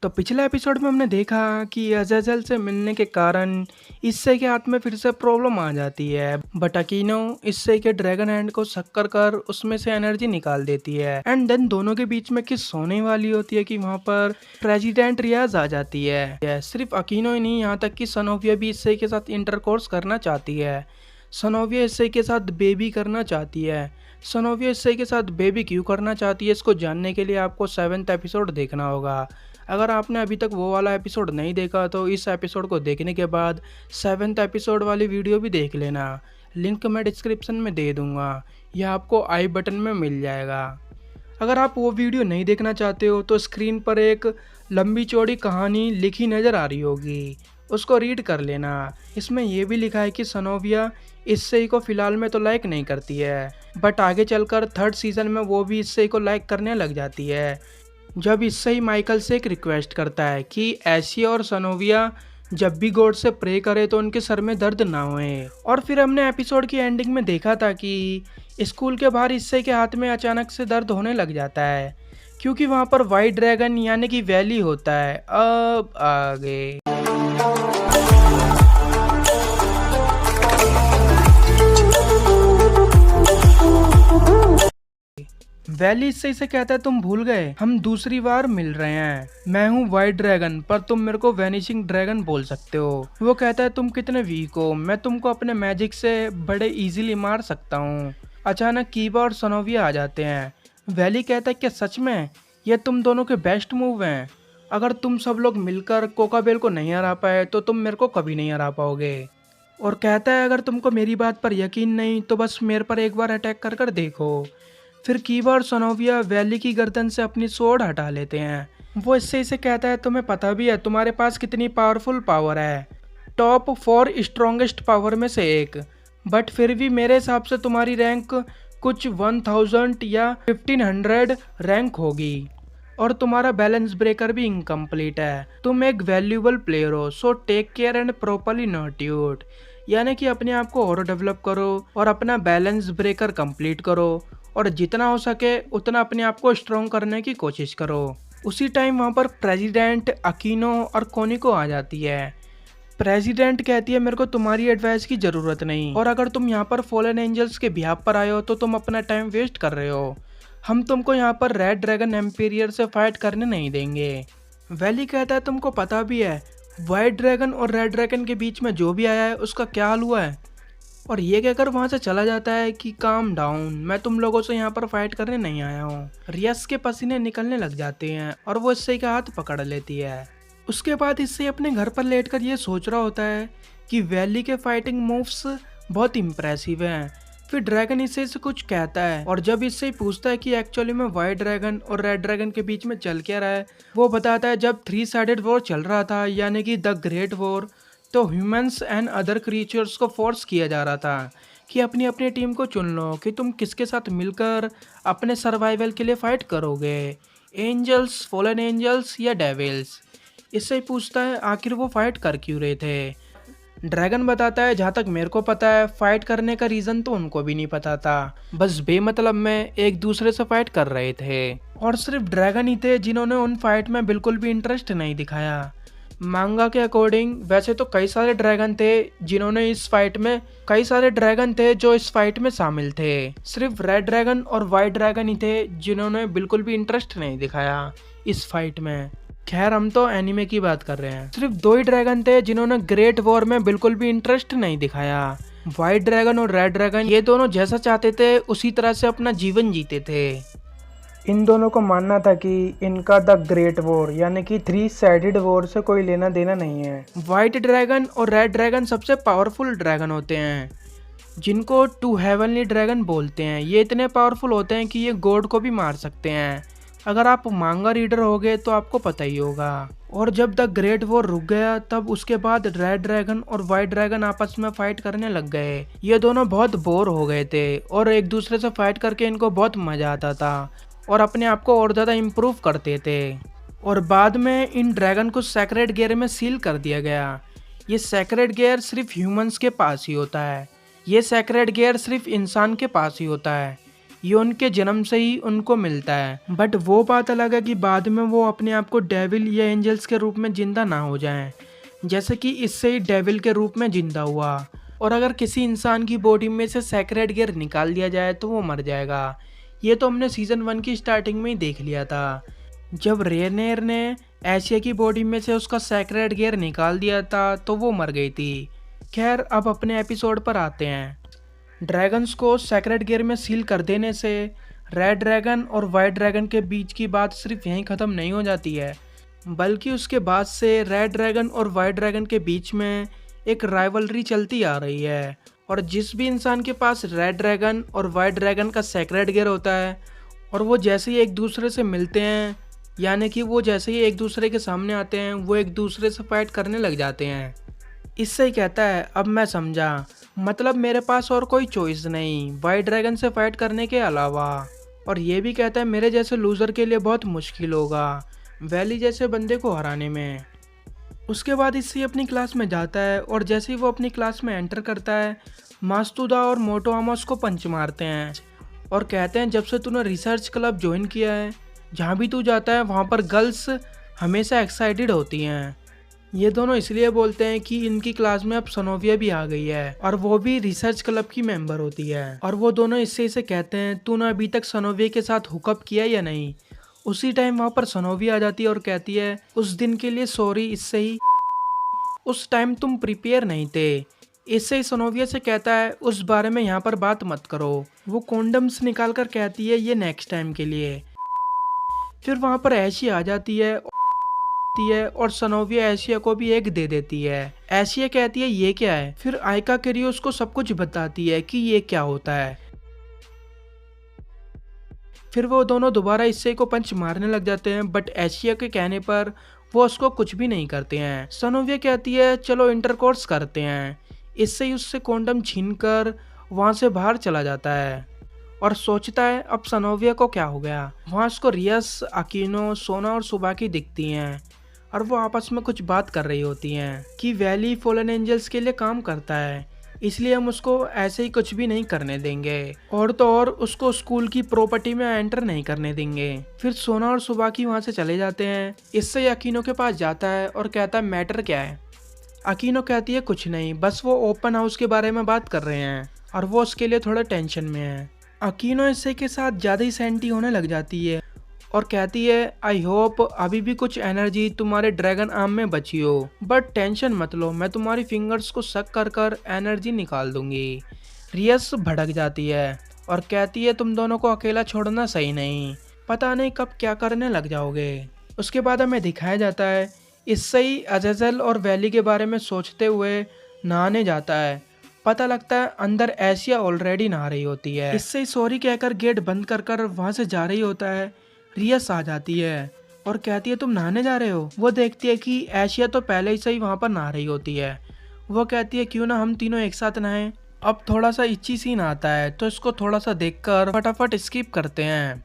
तो पिछले एपिसोड में हमने देखा कि अज़ाज़ेल से मिलने के कारण इससे के हाथ में फिर से प्रॉब्लम आ जाती है, बट अकीनो इससे के ड्रैगन हैंड को शक्कर कर उसमें से एनर्जी निकाल देती है। एंड देन दोनों के बीच में किस सोने वाली होती है कि वहाँ पर प्रेसिडेंट रियाज आ जाती है। सिर्फ अकीनो ही नहीं, यहाँ तक कि सनोविया भी इससे के साथ इंटरकोर्स करना चाहती है। सनोविया इससे के साथ बेबी करना चाहती है। सनोविया इससे के साथ बेबी क्यों करना चाहती है, इसको जानने के लिए आपको 7th एपिसोड देखना होगा। अगर आपने अभी तक वो वाला एपिसोड नहीं देखा तो इस एपिसोड को देखने के बाद 7th एपिसोड वाली वीडियो भी देख लेना। लिंक मैं डिस्क्रिप्शन में दे दूंगा या आपको आई बटन में मिल जाएगा। अगर आप वो वीडियो नहीं देखना चाहते हो तो स्क्रीन पर एक लंबी चौड़ी कहानी लिखी नज़र आ रही होगी, उसको रीड कर लेना। इसमें यह भी लिखा है कि सनोविया इससे को फ़िलहाल में तो लाइक नहीं करती है, बट आगे चलकर 3rd सीज़न में वो भी इससे को लाइक करने लग जाती है। जब इससे ही माइकल से एक रिक्वेस्ट करता है कि ऐसी और सनोविया जब भी गॉड से प्रे करे तो उनके सर में दर्द ना होए। और फिर हमने एपिसोड की एंडिंग में देखा था कि स्कूल के बाहर इससे के हाथ में अचानक से दर्द होने लग जाता है, क्योंकि वहाँ पर वाइट ड्रैगन यानी कि वैली होता है। अब आगे वैली इससे इसे कहता है, तुम भूल गए हम दूसरी बार मिल रहे हैं। मैं हूँ वाइट ड्रैगन, पर तुम मेरे को वैनिशिंग ड्रैगन बोल सकते हो। वो कहता है, तुम कितने वीक हो, मैं तुमको अपने मैजिक से बड़े इजीली मार सकता हूँ। अचानक कीबा और सनोविया आ जाते हैं। वैली कहता है, क्या सच में ये तुम दोनों के बेस्ट मूव हैं? अगर तुम सब लोग मिलकर कोकाबेल को नहीं हरा पाए तो तुम मेरे को कभी नहीं हरा पाओगे। और कहता है, अगर तुमको मेरी बात पर यकीन नहीं तो बस मेरे पर एक बार अटैक कर कर देखो। फिर कीबा और सनोविया वैली की गर्दन से अपनी स्वॉर्ड हटा लेते हैं। वो इससे इसे कहता है, तुम्हें पता भी है तुम्हारे पास कितनी पावरफुल पावर है, टॉप 4 स्ट्रॉन्गेस्ट पावर में से एक, बट फिर भी मेरे हिसाब से तुम्हारी रैंक कुछ 1000 या 1500 रैंक होगी और तुम्हारा बैलेंस ब्रेकर भी इनकम्प्लीट है। तुम एक वैल्यूएबल प्लेयर हो, so take care and properly nurture, यानी कि अपने आप को और डेवलप करो और अपना बैलेंस ब्रेकर कंप्लीट करो और जितना हो सके उतना अपने आप को स्ट्रॉन्ग करने की कोशिश करो। उसी टाइम वहाँ पर प्रेसिडेंट अकीनो और कोनिको आ जाती है। प्रेसिडेंट कहती है, मेरे को तुम्हारी एडवाइस की ज़रूरत नहीं, और अगर तुम यहाँ पर फॉलन एंजल्स के बिहाफ पर आए हो तो तुम अपना टाइम वेस्ट कर रहे हो। हम तुमको यहाँ पर रेड ड्रैगन एम्पीरियर से फाइट करने नहीं देंगे। वैली कहता है, तुमको पता भी है वाइट ड्रैगन और रेड ड्रैगन के बीच में जो भी आया है उसका क्या हाल हुआ है। और ये कहकर वहाँ से चला जाता है कि काम डाउन, मैं तुम लोगों से यहाँ पर फाइट करने नहीं आया हूँ। रियस के पसीने निकलने लग जाते हैं और वो इससे का हाथ पकड़ लेती है। उसके बाद इससे अपने घर पर लेटकर ये सोच रहा होता है कि वैली के फाइटिंग मूव्स बहुत इम्प्रेसिव हैं। फिर ड्रैगन इससे से कुछ कहता है और जब इससे पूछता है कि एक्चुअली में वाइट ड्रैगन और रेड ड्रैगन के बीच में चल क्या रहा है, वो बताता है जब 3 साइडेड वॉर चल रहा था यानी कि द ग्रेट वॉर, तो ह्यूमंस एंड अदर क्रिएचर्स को फोर्स किया जा रहा था कि अपनी अपनी टीम को चुन लो कि तुम किसके साथ मिलकर अपने सर्वाइवल के लिए फाइट करोगे, एंजल्स, फॉलन एंजल्स या डेविल्स। इससे पूछता है आखिर वो फाइट कर क्यों रहे थे। ड्रैगन बताता है, जहाँ तक मेरे को पता है फाइट करने का रीज़न तो उनको भी नहीं पता था, बस बेमतलब में एक दूसरे से फाइट कर रहे थे। और सिर्फ ड्रैगन ही थे जिन्होंने उन फाइट में बिल्कुल भी इंटरेस्ट नहीं दिखाया। मांगा के अकॉर्डिंग वैसे तो कई सारे ड्रैगन थे जिन्होंने इस फाइट में कई सारे ड्रैगन थे जो इस फाइट में शामिल थे। सिर्फ रेड ड्रैगन और वाइट ड्रैगन ही थे जिन्होंने बिल्कुल भी इंटरेस्ट नहीं दिखाया इस फाइट में। खैर हम तो एनीमे की बात कर रहे हैं। सिर्फ 2 ही ड्रैगन थे जिन्होंने ग्रेट वॉर में बिल्कुल भी इंटरेस्ट नहीं दिखाया। वाइट ड्रैगन और रेड ड्रैगन ये दोनों जैसा चाहते थे उसी तरह से अपना जीवन जीते थे। इन दोनों को मानना था कि इनका द ग्रेट वॉर यानी कि 3 साइडेड वॉर से कोई लेना देना नहीं है। वाइट ड्रैगन और रेड ड्रैगन सबसे पावरफुल ड्रैगन होते हैं जिनको 2 हेवनली ड्रैगन बोलते हैं। ये इतने पावरफुल होते हैं कि ये गॉड को भी मार सकते हैं। अगर आप मांगा रीडर होगे तो आपको पता ही होगा। और जब द ग्रेट वॉर रुक गया तब उसके बाद रेड ड्रैगन और वाइट ड्रैगन आपस में फाइट करने लग गए। ये दोनों बहुत बोर हो गए थे और एक दूसरे से फाइट करके इनको बहुत मजा आता था और अपने आप को और ज़्यादा इम्प्रूव करते थे। और बाद में इन ड्रैगन को सैक्रेड गियर में सील कर दिया गया। ये सैक्रेड गियर सिर्फ ह्यूमंस के पास ही होता है। ये सैक्रेड गियर सिर्फ इंसान के पास ही होता है। ये उनके जन्म से ही उनको मिलता है। बट वो बात अलग है कि बाद में वो अपने आप को डेविल या एंजल्स के रूप में जिंदा ना हो जाएं, जैसे कि इससे ही डेविल के रूप में जिंदा हुआ। और अगर किसी इंसान की बॉडी में से सेक्रेड गियर निकाल दिया जाए तो वो मर जाएगा। ये तो हमने सीजन 1 की स्टार्टिंग में ही देख लिया था, जब रेनेर ने एशिया की बॉडी में से उसका सेक्रेड गियर निकाल दिया था तो वो मर गई थी। खैर, अब अपने एपिसोड पर आते हैं। ड्रैगन्स को सेक्रेड गियर में सील कर देने से रेड ड्रैगन और वाइट ड्रैगन के बीच की बात सिर्फ यहीं ख़त्म नहीं हो जाती है, बल्कि उसके बाद से रेड ड्रैगन और वाइट ड्रैगन के बीच में एक राइवलरी चलती आ रही है। और जिस भी इंसान के पास रेड ड्रैगन और वाइट ड्रैगन का सेक्रेड गियर होता है और वो जैसे ही एक दूसरे से मिलते हैं, यानी कि वो जैसे ही एक दूसरे के सामने आते हैं, वो एक दूसरे से फाइट करने लग जाते हैं। इससे ही कहता है, अब मैं समझा, मतलब मेरे पास और कोई चॉइस नहीं वाइट ड्रैगन से फाइट करने के अलावा। और ये भी कहता है मेरे जैसे लूज़र के लिए बहुत मुश्किल होगा वैली जैसे बंदे को हराने में। उसके बाद इससे अपनी क्लास में जाता है और जैसे ही वो अपनी क्लास में एंटर करता है, मास्तुदा और मोटोआमा उसको पंच मारते हैं और कहते हैं जब से तूने रिसर्च क्लब ज्वाइन किया है, जहाँ भी तू जाता है वहाँ पर गर्ल्स हमेशा एक्साइटेड होती हैं। ये दोनों इसलिए बोलते हैं कि इनकी क्लास में अब सनोविया भी आ गई है और वो भी रिसर्च क्लब की मेंबर होती है। और वो दोनों इससे इसे कहते हैं तूने अभी तक सनोविया के साथ हुकअप किया या नहीं। उसी टाइम वहाँ पर सनोविया आ जाती है और कहती है उस दिन के लिए सॉरी, इससे ही उस टाइम तुम प्रिपेयर नहीं थे। इससे ही सनोविया से कहता है उस बारे में यहाँ पर बात मत करो। वो कॉन्डम्स निकाल कर कहती है ये नेक्स्ट टाइम के लिए। फिर वहाँ पर ऐशी आ जाती है और सनोविया एशिया को भी एक दे देती है। एशिया कहती है ये क्या है। फिर आयका केरियो उसको सब कुछ बताती है कि ये क्या होता है। फिर वो दोनों दोबारा इससे को पंच मारने लग जाते हैं, बट एशिया के कहने पर वो उसको कुछ भी नहीं करते हैं। सनोविया कहती है चलो इंटरकोर्स करते हैं। इससे ही उससे कॉन्डम छीनकर वहाँ से बाहर चला जाता है और सोचता है अब सनोविया को क्या हो गया। वहाँ उसको रियस, अकीनो, सोना और सुबाकी दिखती हैं और वो आपस में कुछ बात कर रही होती हैं कि वैली फॉलन एंजल्स के लिए काम करता है, इसलिए हम उसको ऐसे ही कुछ भी नहीं करने देंगे और तो और उसको स्कूल की प्रॉपर्टी में एंटर नहीं करने देंगे। फिर सोना और सुबाकी वहाँ से चले जाते हैं। इससे अकीनो के पास जाता है और कहता है मैटर क्या है। अकीनो कहती है कुछ नहीं, बस वो ओपन हाउस के बारे में बात कर रहे हैं और वो उसके लिए थोड़ा टेंशन में है। अकीनो इससे के साथ ज़्यादा ही सेंटी होने लग जाती है और कहती है आई होप अभी भी कुछ एनर्जी तुम्हारे ड्रैगन आर्म में बची हो, बट टेंशन मत लो, मैं तुम्हारी फिंगर्स को सक कर कर एनर्जी निकाल दूंगी। रियस भड़क जाती है और कहती है तुम दोनों को अकेला छोड़ना सही नहीं, पता नहीं कब क्या करने लग जाओगे। उसके बाद हमें दिखाया जाता है इससे ही अज़ेज़ल और वैली के बारे में सोचते हुए नहाने जाता है। पता लगता है अंदर एशिया ऑलरेडी नहा रही होती है। इससे ही सॉरी कहकर गेट बंद कर कर वहाँ से जा रही होता है। रियस आ जाती है और कहती है तुम नहाने जा रहे हो। वो देखती है कि एशिया तो पहले ही से ही वहाँ पर नहा रही होती है। वो कहती है क्यों ना हम तीनों एक साथ नहाएं। अब थोड़ा सा इच्छी सीन आता है तो इसको थोड़ा सा देखकर फटाफट स्किप करते हैं।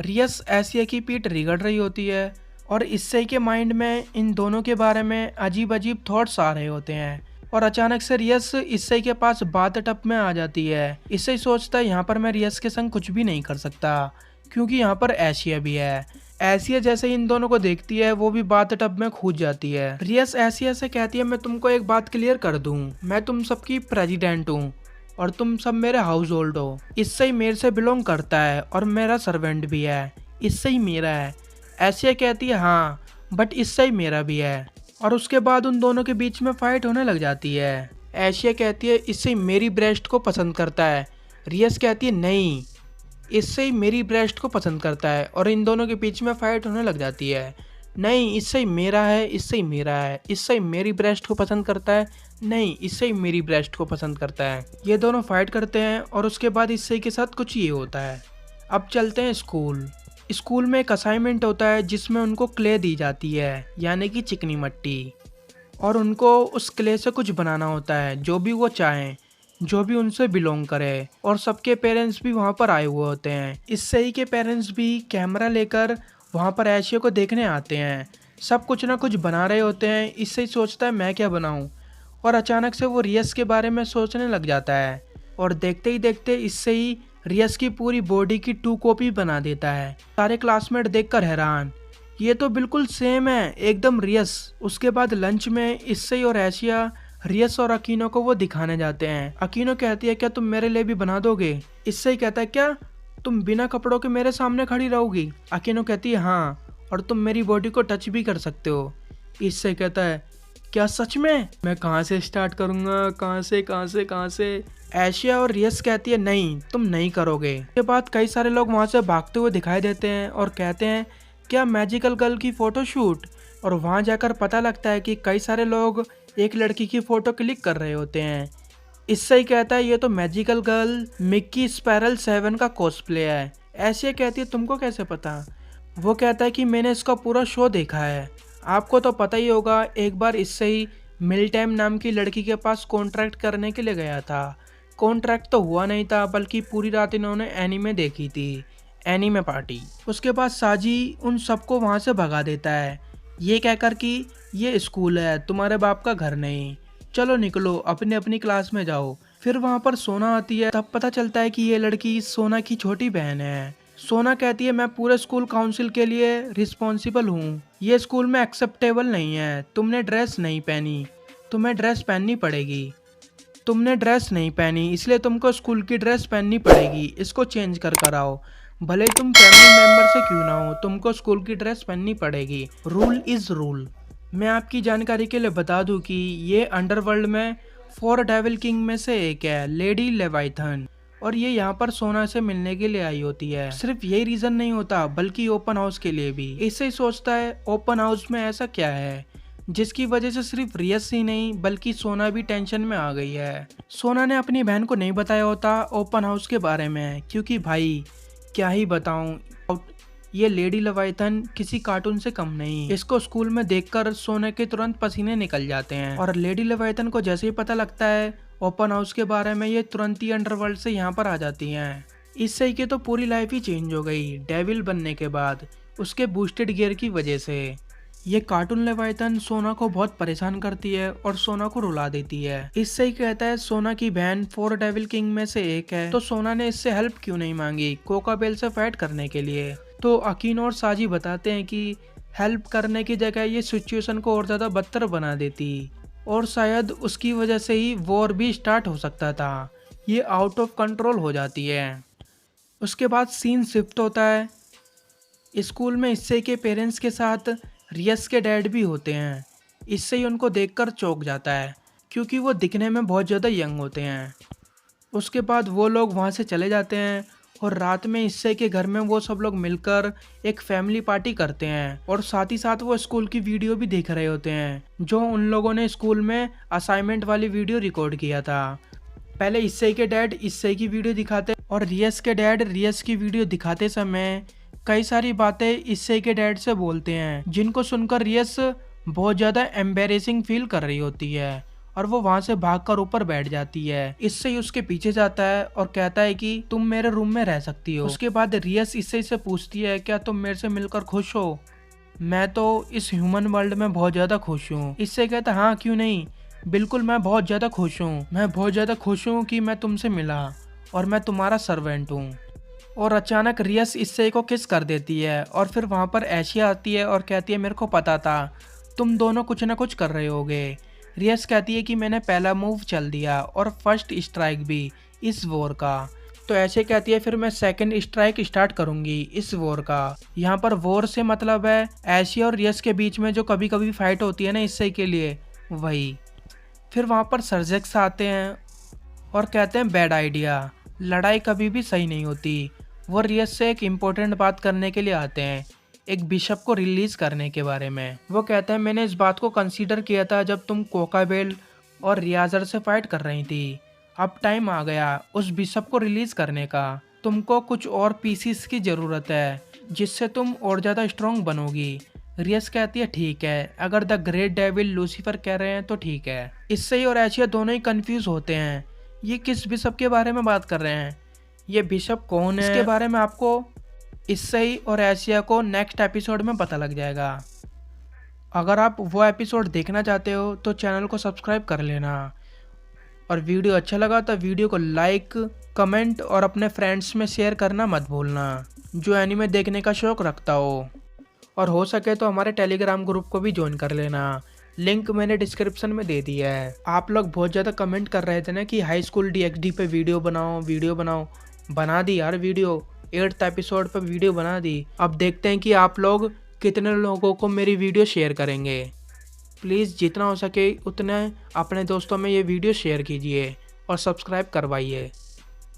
रियस एशिया की पीठ रिगड़ रही होती है और इससे के माइंड में इन दोनों के बारे में अजीब अजीब थॉट्स आ रहे होते हैं और अचानक से रियस इससे के पास बात टप में आ जाती है। इससे सोचता है यहाँ पर मैं रियस के संग कुछ भी नहीं कर सकता क्योंकि यहाँ पर एशिया भी है। एशिया जैसे इन दोनों को देखती है वो भी बात टब में कूद जाती है। रियस एशिया से कहती है मैं तुमको एक बात क्लियर कर दूं, मैं तुम सबकी प्रेसिडेंट हूँ और तुम सब मेरे हाउस होल्ड हो। इससे ही मेरे से बिलोंग करता है और मेरा सर्वेंट भी है, इससे ही मेरा है। एशिया कहती है हाँ बट इससे ही मेरा भी है। और उसके बाद उन दोनों के बीच में फाइट होने लग जाती है। एशिया कहती है इससे ही मेरी ब्रेस्ट को पसंद करता है। रियस कहती है नहीं, इससे ही मेरी ब्रेस्ट को पसंद करता है। और इन दोनों के बीच में फाइट होने लग जाती है। नहीं, इससे ही मेरा है, इससे ही मेरा है, इससे ही मेरी ब्रेस्ट को पसंद करता है, नहीं इससे ही मेरी ब्रेस्ट को पसंद करता है। ये दोनों फाइट करते हैं और उसके बाद इससे के साथ कुछ ये होता है। अब चलते हैं स्कूल। स्कूल में एक असाइनमेंट होता है जिसमें उनको क्ले दी जाती है, यानी कि चिकनी मिट्टी, और उनको उस क्ले से कुछ बनाना होता है जो भी वो चाहें, जो भी उनसे बिलोंग करे। और सबके पेरेंट्स भी वहाँ पर आए हुए होते हैं। इससे ही के पेरेंट्स भी कैमरा लेकर वहाँ पर एशिया को देखने आते हैं। सब कुछ ना कुछ बना रहे होते हैं। इससे ही सोचता है मैं क्या बनाऊँ, और अचानक से वो रियस के बारे में सोचने लग जाता है और देखते ही देखते इससे ही रियस की पूरी बॉडी की 2 कॉपी बना देता है। सारे क्लासमेट देखकर हैरान, ये तो बिल्कुल सेम है, एकदम रियस। उसके बाद लंच में इससे और एशिया रियस और अकीनो को वो दिखाने जाते हैं। अकीनो कहती है क्या तुम मेरे लिए भी बना दोगे? इससे ही कहता है क्या तुम बिना कपड़ों के मेरे सामने खड़ी रहोगी? अकीनो कहती है हाँ, और तुम मेरी बॉडी को टच भी कर सकते हो। इससे कहता है क्या सच में? मैं कहाँ से स्टार्ट करूँगा, कहाँ से? एशिया और रियस कहती है नहीं, तुम नहीं करोगे। इसके बाद कई सारे लोग वहाँ से भागते हुए दिखाई देते हैं और कहते हैं क्या मैजिकल गर्ल की फोटो शूट? और वहाँ जाकर पता लगता है कि कई सारे लोग एक लड़की की फोटो क्लिक कर रहे होते हैं। इससे ही कहता है ये तो मैजिकल गर्ल मिक्की स्पैरल 7 का कॉस्प्ले है। एशिया कहती है तुमको कैसे पता? वो कहता है कि मैंने इसका पूरा शो देखा है। आपको तो पता ही होगा, एक बार इससे ही मिलटैम नाम की लड़की के पास कॉन्ट्रैक्ट करने के लिए गया था। कॉन्ट्रैक्ट तो हुआ नहीं था, बल्कि पूरी रात इन्होंने एनीमे देखी थी, एनीमे पार्टी। उसके बाद साजी उन सबको वहाँ से भगा देता है, ये कहकर कि ये स्कूल है, तुम्हारे बाप का घर नहीं, चलो निकलो अपनी अपनी क्लास में जाओ। फिर वहाँ पर सोना आती है, तब पता चलता है कि ये लड़की सोना की छोटी बहन है। सोना कहती है मैं पूरे स्कूल काउंसिल के लिए रिस्पॉन्सिबल हूँ, ये स्कूल में एक्सेप्टेबल नहीं है, तुमने ड्रेस नहीं पहनी, तुम्हें ड्रेस पहननी पड़ेगी। तुमने ड्रेस नहीं पहनी इसलिए तुमको स्कूल की ड्रेस पहननी पड़ेगी, इसको चेंज कर आओ, भले तुम फैमिली मेंबर से क्यों ना हो, तुमको स्कूल की ड्रेस पहननी पड़ेगी, रूल इज रूल। मैं आपकी जानकारी के लिए बता दूं कि ये अंडरवर्ल्ड में 4 डेविल किंग में से एक है, लेडी लेवाइथन, और ये यहाँ पर सोना से मिलने के लिए आई होती है। सिर्फ यही रीजन नहीं होता, बल्कि ओपन हाउस के लिए भी। इससे ही सोचता है ओपन हाउस में ऐसा क्या है जिसकी वजह से सिर्फ रियस ही नहीं बल्कि सोना भी टेंशन में आ गई है। सोना ने अपनी बहन को नहीं बताया होता ओपन हाउस के बारे में, क्योंकि भाई क्या ही बताऊं, ये लेडी लेवाइथन किसी कार्टून से कम नहीं। इसको स्कूल में देखकर सोने के तुरंत पसीने निकल जाते हैं, और लेडी लेवाइथन को जैसे ही पता लगता है ओपन हाउस के बारे में, ये तुरंत ही अंडरवर्ल्ड से यहाँ पर आ जाती हैं। इससे ही कि तो पूरी लाइफ ही चेंज हो गई डेविल बनने के बाद, उसके बूस्टेड गियर की वजह से। ये कार्टून लेवाइथन सोना को बहुत परेशान करती है और सोना को रुला देती है। इससे ही कहता है सोना की बहन 4 डेविल किंग में से एक है, तो सोना ने इससे हेल्प क्यों नहीं मांगी कोकाबेल से फाइट करने के लिए? तो अकीनो और साजी बताते हैं कि हेल्प करने की जगह ये सिचुएशन को और ज़्यादा बदतर बना देती, और शायद उसकी वजह से ही वॉर भी स्टार्ट हो सकता था, ये आउट ऑफ कंट्रोल हो जाती है। उसके बाद सीन शिफ्ट होता है स्कूल में। इससे के पेरेंट्स के साथ रियस के डैड भी होते हैं। इससे ही उनको देखकर चौंक जाता है, क्योंकि वो दिखने में बहुत ज़्यादा यंग होते हैं। उसके बाद वो लोग वहाँ से चले जाते हैं, और रात में इससे के घर में वो सब लोग मिलकर एक फैमिली पार्टी करते हैं, और साथ ही साथ वो स्कूल की वीडियो भी देख रहे होते हैं जो उन लोगों ने स्कूल में असाइनमेंट वाली वीडियो रिकॉर्ड किया था। पहले इससे के डैड इससे की वीडियो दिखाते और रियस के डैड रियस की वीडियो दिखाते समय कई सारी बातें इससे के डैड से बोलते हैं, जिनको सुनकर रियस बहुत ज़्यादा एम्बेरेसिंग फील कर रही होती है, और वो वहाँ से भागकर ऊपर बैठ जाती है। इससे ही उसके पीछे जाता है और कहता है कि तुम मेरे रूम में रह सकती हो। उसके बाद रियस इससे से पूछती है क्या तुम मेरे से मिलकर खुश हो? मैं तो इस ह्यूमन वर्ल्ड में बहुत ज़्यादा खुश हूँ। इससे कहता हाँ क्यों नहीं, बिल्कुल मैं बहुत ज़्यादा खुश हूँ, मैं बहुत ज़्यादा खुश हूँ कि मैं तुमसे मिला और मैं तुम्हारा सर्वेंट हूँ। और अचानक रियस इससे को किस कर देती है, और फिर वहाँ पर एशिया आती है और कहती है मेरे को पता था तुम दोनों कुछ ना कुछ कर रहे होगे। रियस कहती है कि मैंने पहला मूव चल दिया और फर्स्ट स्ट्राइक भी इस वॉर का। तो ऐसे कहती है फिर मैं सेकंड स्ट्राइक स्टार्ट करूंगी इस वॉर का। यहाँ पर वॉर से मतलब है एशिया और रियस के बीच में जो कभी कभी फाइट होती है ना इससे के लिए, वही। फिर वहाँ पर सर्जेक्स आते हैं और कहते हैं बैड आइडिया, लड़ाई कभी भी सही नहीं होती। वो रियस से एक इम्पोर्टेंट बात करने के लिए आते हैं, एक बिशप को रिलीज करने के बारे में। वो कहते हैं मैंने इस बात को कंसीडर किया था जब तुम कोकाबेल और रियाजर से फाइट कर रही थी। अब टाइम आ गया उस बिशप को रिलीज करने का। तुमको कुछ और पीसीस की ज़रूरत है जिससे तुम और ज़्यादा स्ट्रॉन्ग बनोगी। रियस कहती है ठीक है, अगर द ग्रेट डेविल लूसीफर कह रहे हैं तो ठीक है। इससे ही और एशिया दोनों ही कंफ्यूज होते हैं, ये किस बिशप के बारे में बात कर रहे हैं, ये बिशप कौन है? इसके बारे में आपको इससे ही और एशिया को नेक्स्ट एपिसोड में पता लग जाएगा। अगर आप वो एपिसोड देखना चाहते हो तो चैनल को सब्सक्राइब कर लेना, और वीडियो अच्छा लगा तो वीडियो को लाइक, कमेंट और अपने फ्रेंड्स में शेयर करना मत भूलना जो एनीमे देखने का शौक रखता हो। और हो सके तो हमारे टेलीग्राम ग्रुप को भी ज्वाइन कर लेना, लिंक मैंने डिस्क्रिप्शन में दे दिया है। आप लोग बहुत ज़्यादा कमेंट कर रहे थे ना कि हाई स्कूल DxD पे वीडियो बनाओ। बना दी यार वीडियो, 8th एपिसोड पे वीडियो बना दी। अब देखते हैं कि आप लोग कितने लोगों को मेरी वीडियो शेयर करेंगे। प्लीज़ जितना हो सके उतने अपने दोस्तों में ये वीडियो शेयर कीजिए और सब्सक्राइब करवाइए।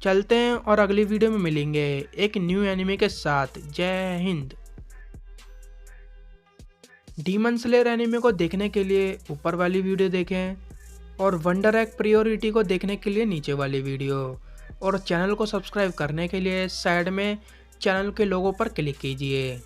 चलते हैं और अगली वीडियो में मिलेंगे एक न्यू एनिमे के साथ। जय हिंद। डीमन स्लेयर एनिमे को देखने के लिए ऊपर वाली वीडियो देखें और वंडर एग प्रियोरिटी को देखने के लिए नीचे वाली वीडियो, और चैनल को सब्सक्राइब करने के लिए साइड में चैनल के लोगो पर क्लिक कीजिए।